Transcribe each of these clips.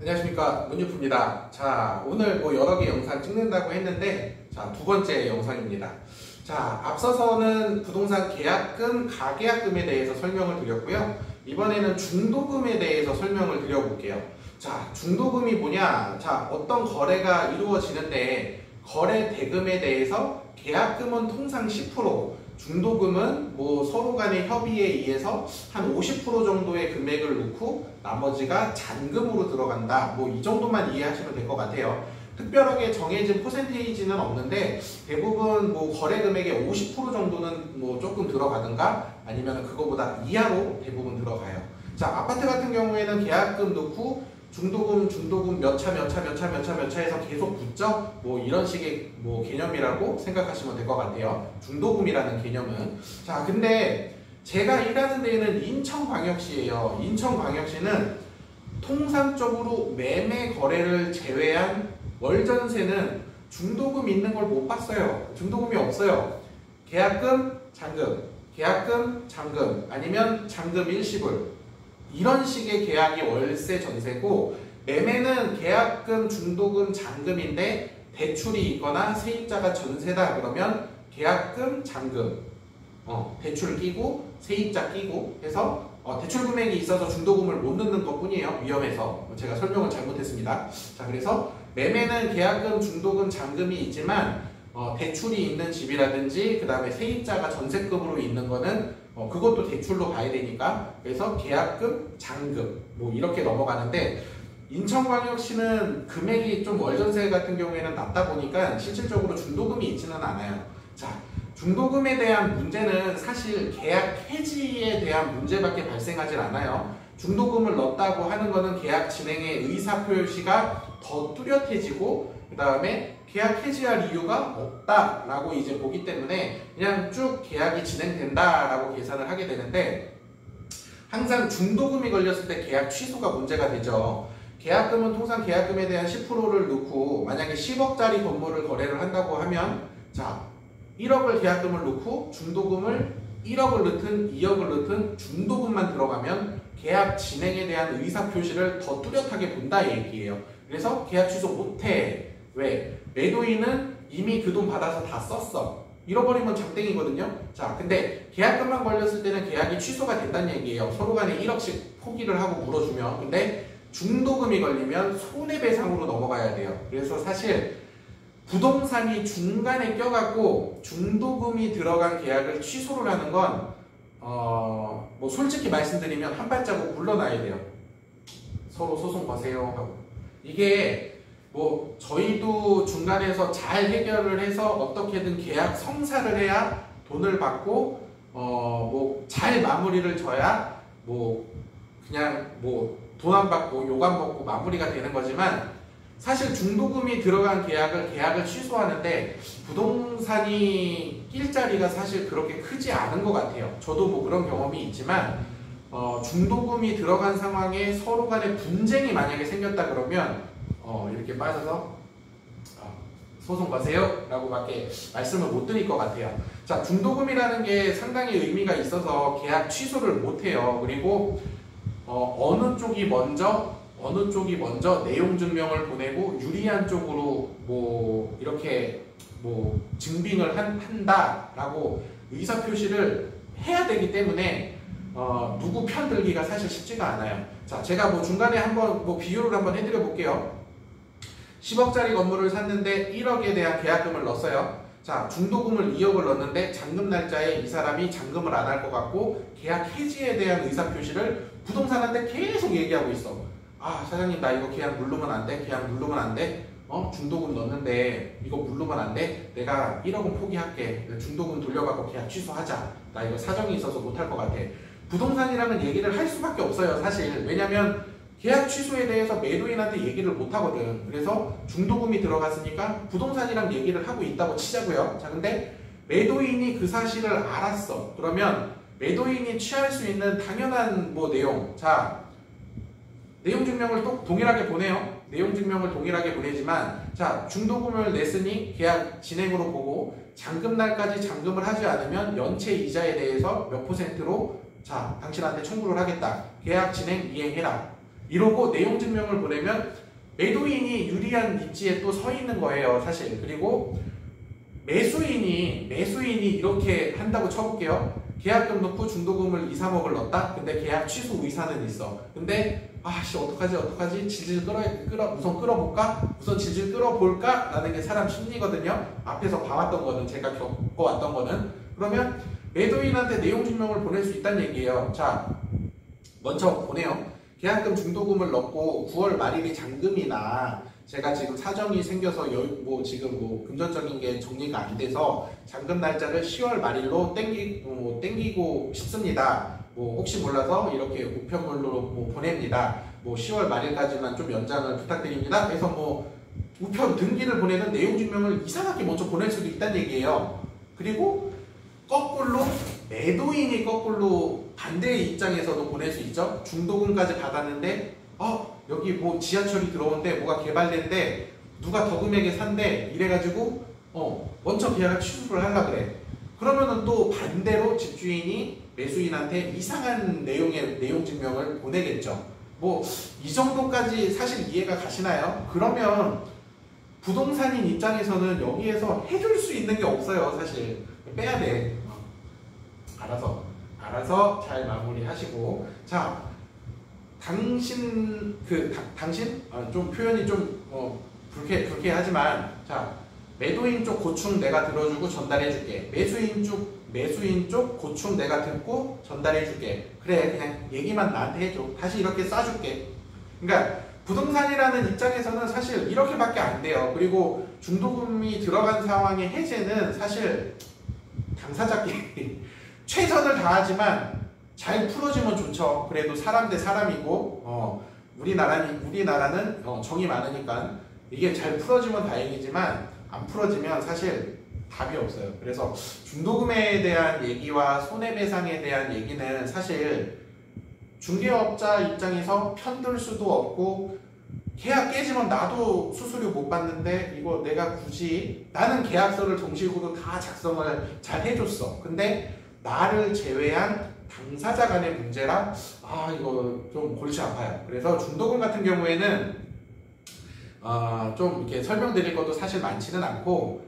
안녕하십니까, 문유프입니다. 자, 오늘 여러 개 영상 찍는다고 했는데, 자, 두 번째 영상입니다. 자, 앞서서는 부동산 계약금, 가계약금에 대해서 설명을 드렸고요. 이번에는 중도금에 대해서 설명을 드려볼게요. 자, 중도금이 뭐냐? 자, 어떤 거래가 이루어지는데 거래 대금에 대해서 계약금은 통상 10%, 중도금은 서로 간의 협의에 의해서 한 50% 정도의 금액을 넣고 나머지가 잔금으로 들어간다. 이 정도만 이해하시면 될 것 같아요. 특별하게 정해진 퍼센테이지는 없는데 대부분 거래 금액의 50% 정도는 조금 들어가든가 아니면 그거보다 이하로 대부분 들어가요. 자, 아파트 같은 경우에는 계약금 넣고 중도금 몇 차 해서 계속 붙죠? 이런 식의 개념이라고 생각하시면 될 것 같아요. 중도금이라는 개념은. 자, 근데 제가 일하는 데는 인천광역시예요. 인천광역시는 통상적으로 매매 거래를 제외한 월전세는 중도금 있는 걸 못 봤어요. 중도금이 없어요. 계약금, 잔금, 계약금, 잔금, 아니면 잔금 일시불. 이런 식의 계약이 월세 전세고, 매매는 계약금, 중도금, 잔금인데 대출이 있거나 세입자가 전세다 그러면 계약금, 잔금, 대출 끼고 세입자 끼고 해서 대출 금액이 있어서 중도금을 못 넣는 것 뿐이에요. 위험해서. 제가 설명을 잘못했습니다. 자, 그래서 매매는 계약금, 중도금, 잔금이 있지만 대출이 있는 집이라든지 그 다음에 세입자가 전세금으로 있는 거는 그것도 대출로 봐야 되니까, 그래서 계약금, 잔금 이렇게 넘어가는데, 인천광역시는 금액이 좀 월전세 같은 경우에는 낮다 보니까 실질적으로 중도금이 있지는 않아요. 자, 중도금에 대한 문제는 사실 계약 해지에 대한 문제밖에 발생하지 않아요. 중도금을 넣었다고 하는 거는 계약 진행의 의사표시가 더 뚜렷해지고 그 다음에 계약 해지할 이유가 없다라고 이제 보기 때문에 그냥 쭉 계약이 진행된다라고 계산을 하게 되는데, 항상 중도금이 걸렸을 때 계약 취소가 문제가 되죠. 계약금은 통상 계약금에 대한 10%를 넣고 만약에 10억짜리 건물을 거래를 한다고 하면, 자, 1억을 계약금을 넣고 중도금을 1억을 넣든 2억을 넣든 중도금만 들어가면 계약 진행에 대한 의사표시를 더 뚜렷하게 본다 얘기예요. 그래서 계약 취소 못해. 왜? 매도인은 이미 그 돈 받아서 다 썼어. 잃어버리면 장땡이거든요. 자, 근데 계약금만 걸렸을 때는 계약이 취소가 된다는 얘기예요. 서로 간에 1억씩 포기를 하고 물어주면. 근데 중도금이 걸리면 손해배상으로 넘어가야 돼요. 그래서 사실 부동산이 중간에 껴갖고 중도금이 들어간 계약을 취소를 하는 건 솔직히 말씀드리면 한 발자국 물러나야 돼요. 서로 소송 거세요 하고. 이게 저희도 중간에서 잘 해결을 해서 어떻게든 계약 성사를 해야 돈을 받고 잘 마무리를 져야 그냥 돈 안 받고 욕 안 먹고 마무리가 되는 거지만, 사실 중도금이 들어간 계약을 취소하는데 부동산이 낄 자리가 사실 그렇게 크지 않은 것 같아요. 저도 그런 경험이 있지만 중도금이 들어간 상황에 서로 간에 분쟁이 만약에 생겼다 그러면 이렇게 빠져서 소송 가세요 라고 밖에 말씀을 못 드릴 것 같아요. 자, 중도금이라는 게 상당히 의미가 있어서 계약 취소를 못 해요. 그리고 어느 쪽이 먼저 내용 증명을 보내고 유리한 쪽으로 이렇게 증빙을 한다라고 의사표시를 해야 되기 때문에 누구 편 들기가 사실 쉽지가 않아요. 자, 제가 중간에 한번 비유를 한번 해드려 볼게요. 10억짜리 건물을 샀는데 1억에 대한 계약금을 넣었어요. 자, 중도금을 2억을 넣었는데 잔금 날짜에 이 사람이 잔금을 안 할 것 같고 계약 해지에 대한 의사표시를 부동산한테 계속 얘기하고 있어. 아, 사장님, 나 이거 계약 누르면 안 돼? 계약 누르면 안 돼? 중도금 넣었는데 이거 누르면 안 돼? 내가 1억은 포기할게. 중도금 돌려받고 계약 취소하자. 나 이거 사정이 있어서 못할 것 같아. 부동산이라는 얘기를 할 수밖에 없어요, 사실. 왜냐면 계약 취소에 대해서 매도인한테 얘기를 못 하거든. 그래서 중도금이 들어갔으니까 부동산이랑 얘기를 하고 있다고 치자고요. 자, 근데 매도인이 그 사실을 알았어. 그러면 매도인이 취할 수 있는 당연한 내용. 자, 내용 증명을 또 동일하게 보내요. 내용 증명을 동일하게 보내지만, 자, 중도금을 냈으니 계약 진행으로 보고 잔금 날까지 잔금을 하지 않으면 연체 이자에 대해서 몇 %로 자, 당신한테 청구를 하겠다. 계약 진행 이행해라. 이러고 내용 증명을 보내면 매도인이 유리한 입지에 또 서 있는 거예요, 사실. 그리고 매수인이 이렇게 한다고 쳐볼게요. 계약금 넣고 중도금을 2, 3억을 넣었다? 근데 계약 취소 의사는 있어. 근데 아씨 어떡하지? 질질 우선 끌어볼까? 우선 질질 끌어볼까? 라는 게 사람 심리거든요. 앞에서 봐왔던 거는, 제가 겪어왔던 거는. 그러면 매도인한테 내용 증명을 보낼 수 있다는 얘기예요. 자, 먼저 보내요. 계약금 중도금을 넣고 9월 말일이 잔금이나 제가 지금 사정이 생겨서 지금 금전적인 게 정리가 안 돼서 잔금 날짜를 10월 말일로 땡기고 싶습니다. 혹시 몰라서 이렇게 우편물로 보냅니다. 10월 말일까지만 좀 연장을 부탁드립니다. 그래서 우편 등기를 보내는 내용 증명을 이상하게 먼저 보낼 수도 있다는 얘기예요. 그리고 거꾸로 매도인이 거꾸로 반대의 입장에서도 보낼 수 있죠. 중도금까지 받았는데 여기 지하철이 들어오는데 뭐가 개발된데 누가 더 금액에 산대 이래가지고 먼저 계약을 취소를 하려고 그래. 그러면은 또 반대로 집주인이 매수인한테 이상한 내용의 내용 증명을 보내겠죠. 이 정도까지 사실 이해가 가시나요? 그러면 부동산인 입장에서는 여기에서 해줄 수 있는 게 없어요. 사실 빼야 돼. 알아서 잘 마무리하시고. 자, 당신 좀 표현이 좀 불쾌하지만, 자, 매도인 쪽 고충 내가 들어주고 전달해줄게. 매수인 쪽 고충 내가 듣고 전달해줄게. 그래, 그냥 얘기만 나한테 해줘. 다시 이렇게 쏴줄게. 그러니까 부동산이라는 입장에서는 사실 이렇게밖에 안 돼요. 그리고 중도금이 들어간 상황의 해제는 사실 당사자끼리 최선을 다하지만 잘 풀어지면 좋죠. 그래도 사람 대 사람이고 우리나라는 정이 많으니까 이게 잘 풀어지면 다행이지만 안 풀어지면 사실 답이 없어요. 그래서 중도금에 대한 얘기와 손해배상에 대한 얘기는 사실 중개업자 입장에서 편들 수도 없고, 계약 깨지면 나도 수수료 못 받는데 이거 내가 굳이, 나는 계약서를 정식으로 다 작성을 잘 해줬어. 근데 나를 제외한 당사자 간의 문제라 이거 좀 골치 아파요. 그래서 중도금 같은 경우에는 좀 이렇게 설명드릴 것도 사실 많지는 않고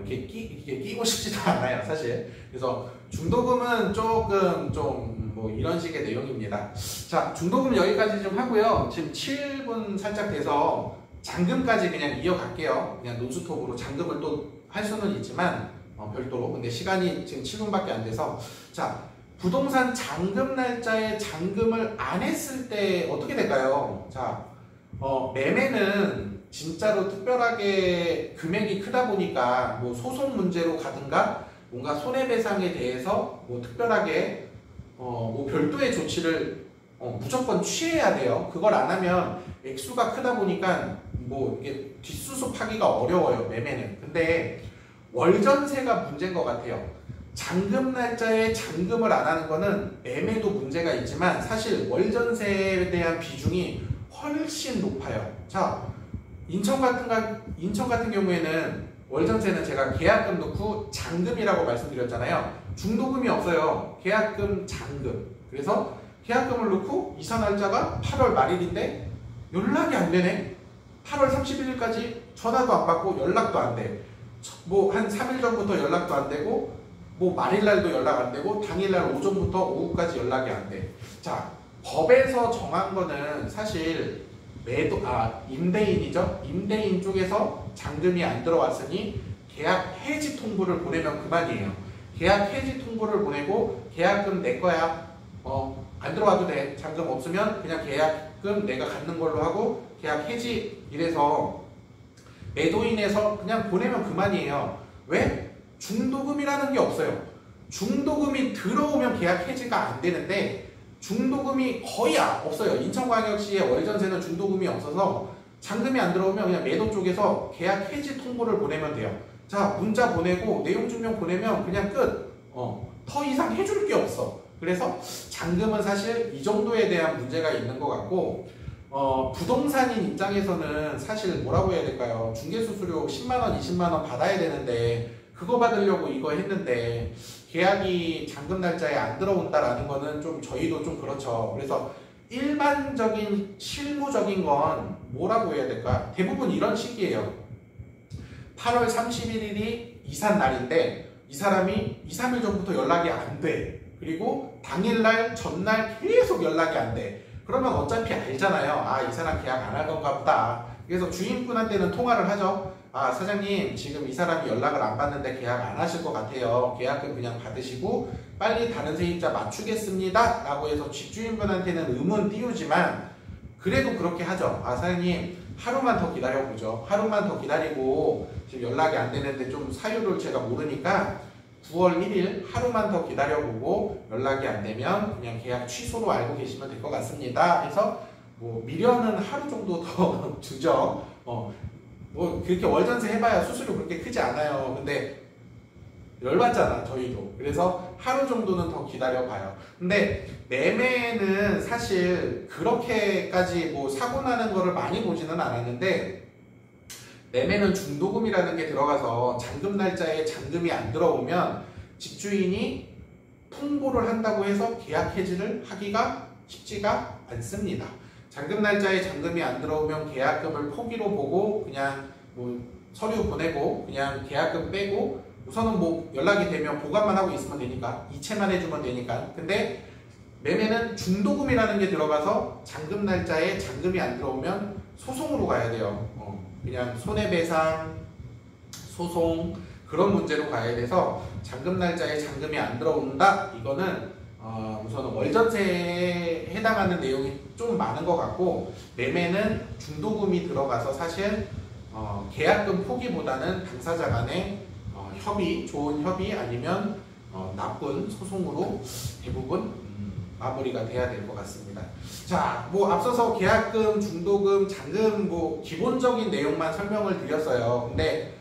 이렇게 끼고 싶지도 않아요, 사실. 그래서 중도금은 조금 좀 이런 식의 내용입니다. 자, 중도금 여기까지 좀 하고요. 지금 7분 살짝 돼서 잔금까지 그냥 이어갈게요. 그냥 논스톱으로 잔금을 또 할 수는 있지만 별도로. 근데 시간이 지금 7분밖에 안 돼서, 자, 부동산 잔금 날짜에 잔금을 안 했을 때 어떻게 될까요? 자, 매매는 진짜로 특별하게 금액이 크다 보니까 소송 문제로 가든가 뭔가 손해배상에 대해서 특별하게 별도의 조치를 무조건 취해야 돼요. 그걸 안 하면 액수가 크다 보니까 이게 뒷수습하기가 어려워요, 매매는. 근데 월전세가 문제인 것 같아요. 잔금 날짜에 잔금을 안 하는 거는 매매도 문제가 있지만 사실 월전세에 대한 비중이 훨씬 높아요. 자, 인천 같은 경우에는 월전세는 제가 계약금 넣고 잔금이라고 말씀드렸잖아요. 중도금이 없어요. 계약금, 잔금. 그래서 계약금을 넣고 이사 날짜가 8월 말일인데 연락이 안 되네. 8월 31일까지 전화도 안 받고 연락도 안 돼. 한 3일 전부터 연락도 안 되고 말일날도 연락 안 되고 당일날 오전부터 오후까지 연락이 안 돼. 자, 법에서 정한 거는 사실 임대인이죠. 임대인 쪽에서 잔금이 안 들어왔으니 계약 해지 통보를 보내면 그만이에요. 계약 해지 통보를 보내고 계약금 내 거야. 안 들어와도 돼. 잔금 없으면 그냥 계약금 내가 갖는 걸로 하고 계약 해지 이래서 매도인에서 그냥 보내면 그만이에요. 왜? 중도금이라는 게 없어요. 중도금이 들어오면 계약 해지가 안 되는데 중도금이 거의 없어요. 인천광역시의 월전세는 중도금이 없어서 잔금이 안 들어오면 그냥 매도 쪽에서 계약 해지 통보를 보내면 돼요. 자, 문자 보내고 내용 증명 보내면 그냥 끝. 더 이상 해줄 게 없어. 그래서 잔금은 사실 이 정도에 대한 문제가 있는 것 같고, 부동산인 입장에서는 사실 뭐라고 해야 될까요? 중개수수료 10만원, 20만원 받아야 되는데 그거 받으려고 이거 했는데 계약이 잔금 날짜에 안 들어온다라는 거는 좀 저희도 좀 그렇죠. 그래서 일반적인 실무적인 건 뭐라고 해야 될까? 대부분 이런 식이에요. 8월 31일이 이삿 날인데 이 사람이 2, 3일 전부터 연락이 안 돼. 그리고 당일날 전날 계속 연락이 안 돼. 그러면 어차피 알잖아요. 아, 이 사람 계약 안 할 건가 보다. 그래서 주인분한테는 통화를 하죠. 아, 사장님 지금 이 사람이 연락을 안 받는데 계약 안 하실 것 같아요. 계약금 그냥 받으시고 빨리 다른 세입자 맞추겠습니다 라고 해서 집주인분한테는 의문 띄우지만 그래도 그렇게 하죠. 아, 사장님 하루만 더 기다려보죠. 하루만 더 기다리고 지금 연락이 안 되는데 좀 사유를 제가 모르니까 9월 1일 하루만 더 기다려보고 연락이 안 되면 그냥 계약 취소로 알고 계시면 될 것 같습니다. 해서 뭐 미련은 하루 정도 더 주죠. 뭐 그렇게 월전세 해봐야 수수료 그렇게 크지 않아요. 근데 열받잖아 저희도. 그래서 하루 정도는 더 기다려봐요. 근데 매매는 사실 그렇게까지 뭐 사고 나는 거를 많이 보지는 않았는데 매매는 중도금이라는 게 들어가서 잔금 날짜에 잔금이 안 들어오면 집주인이 통보를 한다고 해서 계약 해지를 하기가 쉽지가 않습니다. 잔금 날짜에 잔금이 안 들어오면 계약금을 포기로 보고 그냥 뭐 서류 보내고 그냥 계약금 빼고 우선은 뭐 연락이 되면 보관만 하고 있으면 되니까 이체만 해주면 되니까. 근데 매매는 중도금이라는 게 들어가서 잔금 날짜에 잔금이 안 들어오면 소송으로 가야 돼요. 그냥 손해배상, 소송 그런 문제로 가야 돼서 잔금 날짜에 잔금이 안 들어온다? 이거는 우선은 월전세에 해당하는 내용이 좀 많은 것 같고 매매는 중도금이 들어가서 사실 계약금 포기보다는 당사자 간의 협의, 좋은 협의 아니면 나쁜 소송으로 대부분 마무리가 돼야 될 것 같습니다. 자, 뭐 앞서서 계약금, 중도금, 잔금 뭐 기본적인 내용만 설명을 드렸어요. 근데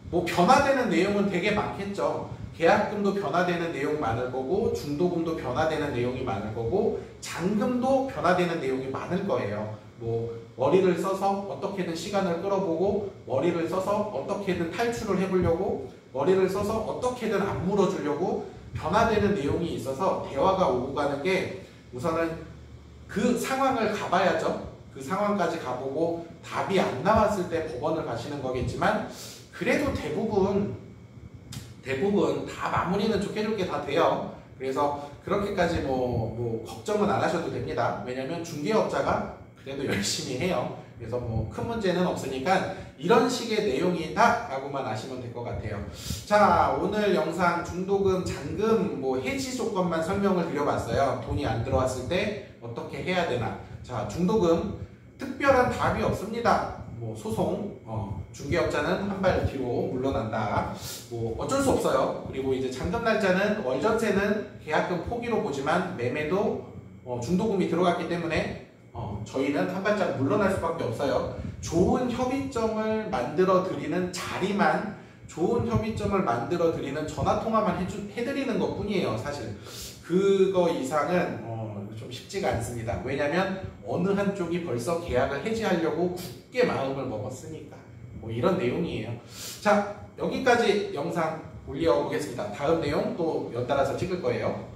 뭐 변화되는 내용은 되게 많겠죠. 계약금도 변화되는 내용 많을 거고 중도금도 변화되는 내용이 많을 거고 잔금도 변화되는 내용이 많을 거예요. 뭐 머리를 써서 어떻게든 시간을 끌어보고 머리를 써서 어떻게든 탈출을 해보려고 머리를 써서 어떻게든 안 물어주려고 변화되는 내용이 있어서 대화가 오고 가는 게 우선은 그 상황을 가봐야죠. 그 상황까지 가보고 답이 안 나왔을 때 법원을 가시는 거겠지만 그래도 대부분 다 마무리는 좋게 좋게 다 돼요. 그래서 그렇게까지 뭐 걱정은 안 하셔도 됩니다. 왜냐면 중개업자가 그래도 열심히 해요. 그래서 뭐 큰 문제는 없으니까 이런 식의 내용이다 라고만 아시면 될 것 같아요. 자, 오늘 영상 중도금, 잔금 뭐 해지 조건만 설명을 드려봤어요. 돈이 안 들어왔을 때 어떻게 해야 되나. 자, 중도금 특별한 답이 없습니다. 뭐 소송, 중개업자는 한 발 뒤로 물러난다. 뭐 어쩔 수 없어요. 그리고 이제 잔금 날짜는 월전세는 계약금 포기로 보지만 매매도 중도금이 들어갔기 때문에 저희는 한 발짝 물러날 수밖에 없어요. 좋은 협의점을 만들어 드리는 자리만, 좋은 협의점을 만들어 드리는 전화 통화만 해드리는 것 뿐이에요. 사실 그거 이상은 좀 쉽지가 않습니다. 왜냐면 어느 한쪽이 벌써 계약을 해지하려고 굳게 마음을 먹었으니까. 뭐 이런 내용이에요. 자, 여기까지 영상 올려보겠습니다. 다음 내용 또 연달아서 찍을 거예요.